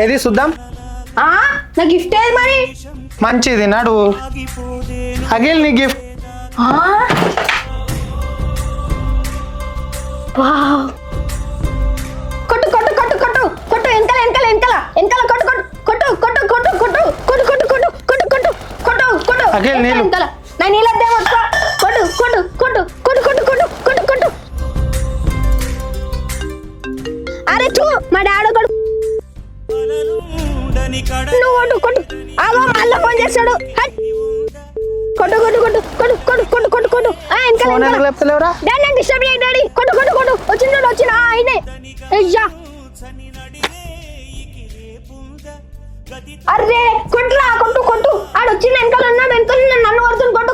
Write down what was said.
ఏది చూద్దాం. నా గిఫ్ట్ ఏది మరి? మంచిది నడు. అఖిల్ నీ గిఫ్ట్. కొట్టు కొట్టు కొట్టు కొట్టు కొట్టు వెనకాల వెనకాల వెనకాల వెనకాల కొట్టు కొట్టు కొట్టు కొట్టు కొట్టు కొట్టు కొట్టు కొట్టు కొట్టు కొట్టు కొట్టు కొట్టు అఖిల్ నీళ్ళు. నా నీళ్ళద్దే మొత్తం కొట్టు కొట్టు కొట్టు కొట్టు కొట్టు కొట్టు కొట్టు కొట్టు. అరే చూ మా డాడీ కొట్టు. నువ్వు కొట్టు కొట్టు. ఆగో మళ్ళీ ఫోన్ చేస్తాడు. కొట్టు కొట్టు కొట్టు కొట్టు కొట్టు కొట్టు కొట్టు కొట్టు. ఫోన్ ఎందుకు లేపుతలేవురా? డాడీ నాకు డిస్టర్బ్ చేయి డాడీ. కొట్టు కొట్టు కొట్టు. వచ్చిండు వచ్చిన ఆయనే. అయ్యా అరే కొట్టురా కొట్టు కొట్టు. ఆడు వచ్చిన వెనకాల ఉన్నాడు వెనకాల నన్ను కొడుతుంది కొట్టు.